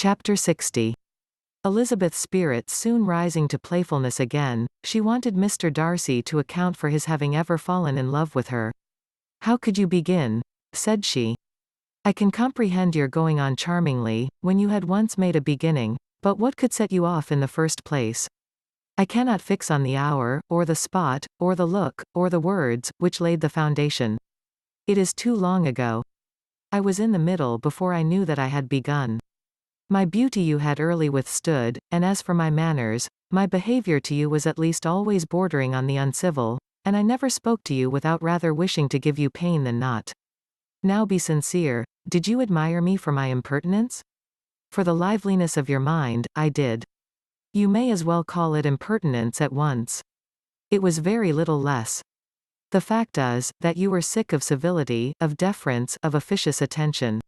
Chapter 60. Elizabeth's spirits soon rising to playfulness again, she wanted Mr. Darcy to account for his having ever fallen in love with her. "How could you begin?" said she. "I can comprehend your going on charmingly, when you had once made a beginning, but what could set you off in the first place? I cannot fix on the hour, or the spot, or the look, or the words, which laid the foundation. It is too long ago. I was in the middle before I knew that I had begun. My beauty you had early withstood, and as for my manners, my behavior to you was at least always bordering on the uncivil, and I never spoke to you without rather wishing to give you pain than not. Now be sincere, did you admire me for my impertinence? For the liveliness of your mind, I did. You may as well call it impertinence at once. It was very little less. The fact is, that you were sick of civility, of deference, of officious attention.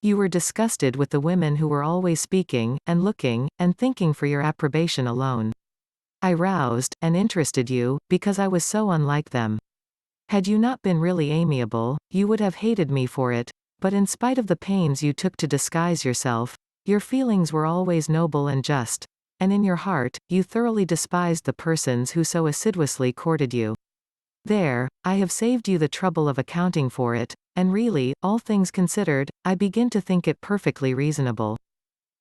You were disgusted with the women who were always speaking, and looking, and thinking for your approbation alone. I roused, and interested you, because I was so unlike them. Had you not been really amiable, you would have hated me for it, but in spite of the pains you took to disguise yourself, your feelings were always noble and just, and in your heart, you thoroughly despised the persons who so assiduously courted you. There, I have saved you the trouble of accounting for it, and really, all things considered, I begin to think it perfectly reasonable.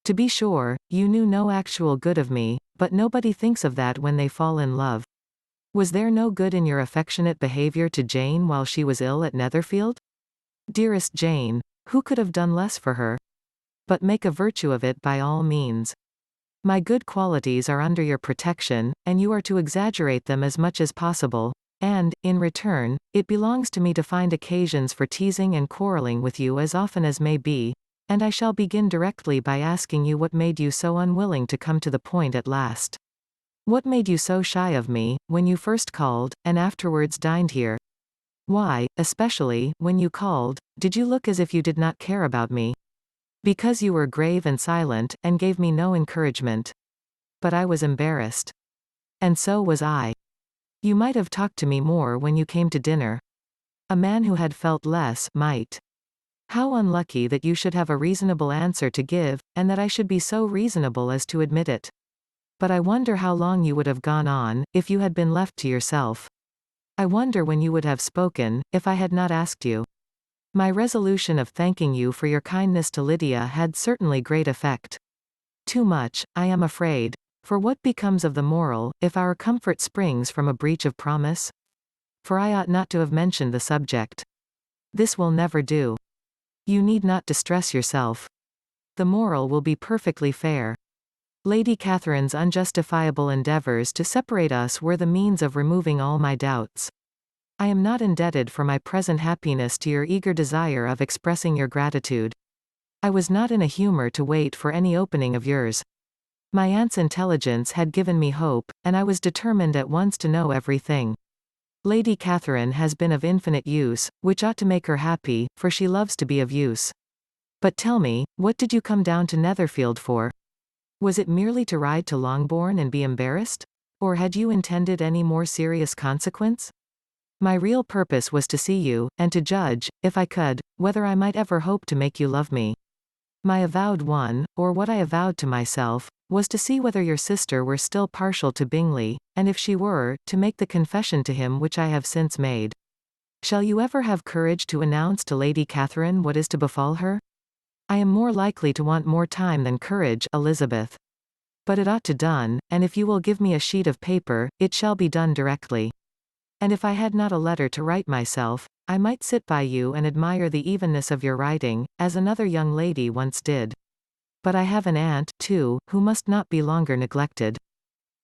To be sure, you knew no actual good of me, but nobody thinks of that when they fall in love. Was there no good in your affectionate behavior to Jane while she was ill at Netherfield? Dearest Jane, who could have done less for her? But make a virtue of it by all means. My good qualities are under your protection, and you are to exaggerate them as much as possible. And, in return, it belongs to me to find occasions for teasing and quarreling with you as often as may be, and I shall begin directly by asking you what made you so unwilling to come to the point at last. What made you so shy of me, when you first called, and afterwards dined here? Why, especially, when you called, did you look as if you did not care about me? Because you were grave and silent, and gave me no encouragement. But I was embarrassed. And so was I. You might have talked to me more when you came to dinner. A man who had felt less, might. How unlucky that you should have a reasonable answer to give, and that I should be so reasonable as to admit it. But I wonder how long you would have gone on, if you had been left to yourself. I wonder when you would have spoken, if I had not asked you. My resolution of thanking you for your kindness to Lydia had certainly great effect. Too much, I am afraid. For what becomes of the moral, if our comfort springs from a breach of promise? For I ought not to have mentioned the subject. This will never do. You need not distress yourself. The moral will be perfectly fair. Lady Catherine's unjustifiable endeavours to separate us were the means of removing all my doubts. I am not indebted for my present happiness to your eager desire of expressing your gratitude. I was not in a humour to wait for any opening of yours. My aunt's intelligence had given me hope, and I was determined at once to know everything. Lady Catherine has been of infinite use, which ought to make her happy, for she loves to be of use. But tell me, what did you come down to Netherfield for? Was it merely to ride to Longbourn and be embarrassed? Or had you intended any more serious consequence? My real purpose was to see you, and to judge, if I could, whether I might ever hope to make you love me. My avowed one, or what I avowed to myself, was to see whether your sister were still partial to Bingley, and if she were, to make the confession to him which I have since made. Shall you ever have courage to announce to Lady Catherine what is to befall her? I am more likely to want more time than courage, Elizabeth. But it ought to done, and if you will give me a sheet of paper, it shall be done directly. And if I had not a letter to write myself, I might sit by you and admire the evenness of your writing, as another young lady once did. But I have an aunt, too, who must not be longer neglected.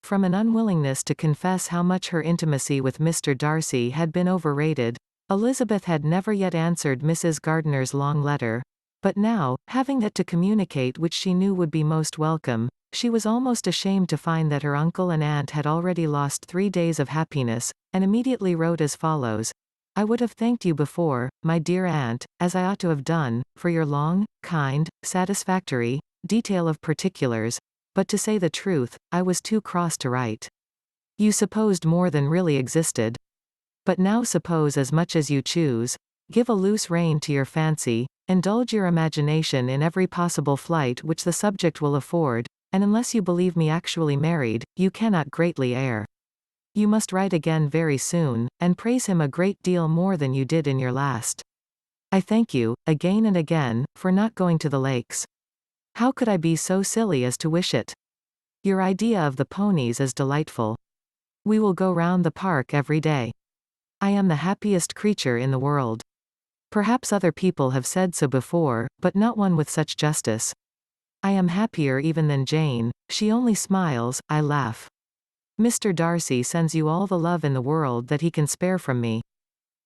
From an unwillingness to confess how much her intimacy with Mr. Darcy had been overrated, Elizabeth had never yet answered Mrs. Gardiner's long letter, but now, having that to communicate which she knew would be most welcome, she was almost ashamed to find that her uncle and aunt had already lost 3 days of happiness, and immediately wrote as follows: I would have thanked you before, my dear aunt, as I ought to have done, for your long, kind, satisfactory detail of particulars, but to say the truth, I was too cross to write. You supposed more than really existed. But now suppose as much as you choose, give a loose rein to your fancy, Indulge your imagination in every possible flight which the subject will afford, and unless you believe me actually married, you cannot greatly err. You must write again very soon, and praise him a great deal more than you did in your last. I thank you, again and again, for not going to the lakes. How could I be so silly as to wish it? Your idea of the ponies is delightful. We will go round the park every day. I am the happiest creature in the world. Perhaps other people have said so before, but not one with such justice. I am happier even than Jane, she only smiles, I laugh. Mr. Darcy sends you all the love in the world that he can spare from me.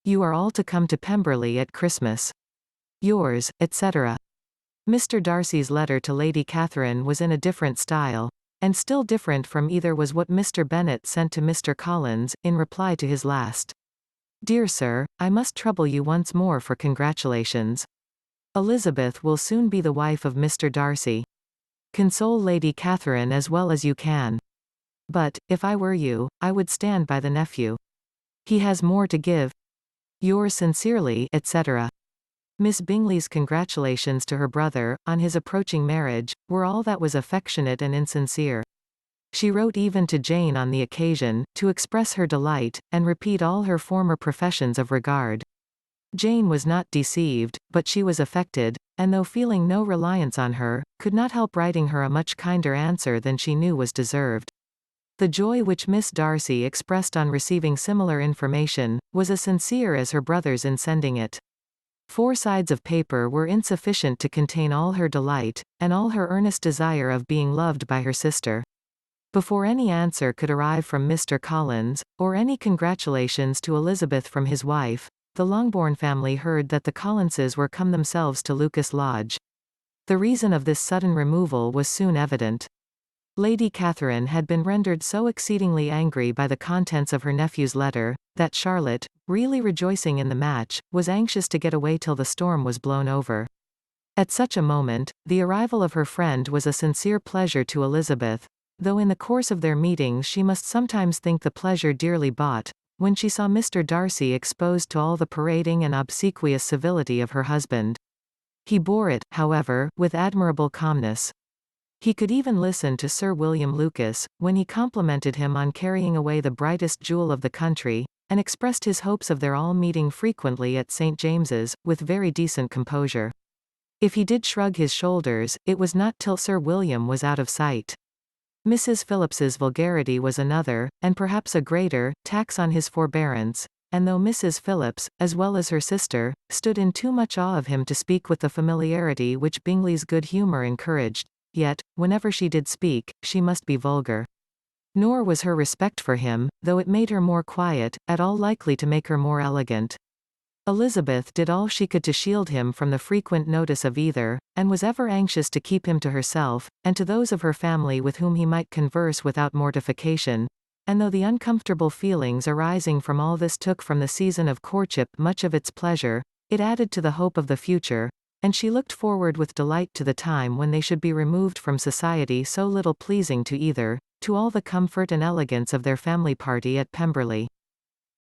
You are all to come to Pemberley at Christmas. Yours, etc. Mr. Darcy's letter to Lady Catherine was in a different style, and still different from either was what Mr. Bennet sent to Mr. Collins, in reply to his last. Dear Sir, I must trouble you once more for congratulations. Elizabeth will soon be the wife of Mr. Darcy. Console Lady Catherine as well as you can. But, if I were you, I would stand by the nephew. He has more to give. Yours sincerely, etc. Miss Bingley's congratulations to her brother, on his approaching marriage, were all that was affectionate and insincere. She wrote even to Jane on the occasion, to express her delight, and repeat all her former professions of regard. Jane was not deceived, but she was affected, and though feeling no reliance on her, could not help writing her a much kinder answer than she knew was deserved. The joy which Miss Darcy expressed on receiving similar information, was as sincere as her brother's in sending it. 4 sides of paper were insufficient to contain all her delight, and all her earnest desire of being loved by her sister. Before any answer could arrive from Mr. Collins, or any congratulations to Elizabeth from his wife, the Longbourn family heard that the Collinses were come themselves to Lucas Lodge. The reason of this sudden removal was soon evident. Lady Catherine had been rendered so exceedingly angry by the contents of her nephew's letter, that Charlotte, really rejoicing in the match, was anxious to get away till the storm was blown over. At such a moment, the arrival of her friend was a sincere pleasure to Elizabeth, though in the course of their meetings she must sometimes think the pleasure dearly bought, when she saw Mr. Darcy exposed to all the parading and obsequious civility of her husband. He bore it, however, with admirable calmness. He could even listen to Sir William Lucas, when he complimented him on carrying away the brightest jewel of the country, and expressed his hopes of their all meeting frequently at St. James's, with very decent composure. If he did shrug his shoulders, it was not till Sir William was out of sight. Mrs. Phillips's vulgarity was another, and perhaps a greater, tax on his forbearance, and though Mrs. Phillips, as well as her sister, stood in too much awe of him to speak with the familiarity which Bingley's good humour encouraged, yet, whenever she did speak, she must be vulgar. Nor was her respect for him, though it made her more quiet, at all likely to make her more elegant. Elizabeth did all she could to shield him from the frequent notice of either, and was ever anxious to keep him to herself, and to those of her family with whom he might converse without mortification, and though the uncomfortable feelings arising from all this took from the season of courtship much of its pleasure, it added to the hope of the future, and she looked forward with delight to the time when they should be removed from society so little pleasing to either, to all the comfort and elegance of their family party at Pemberley.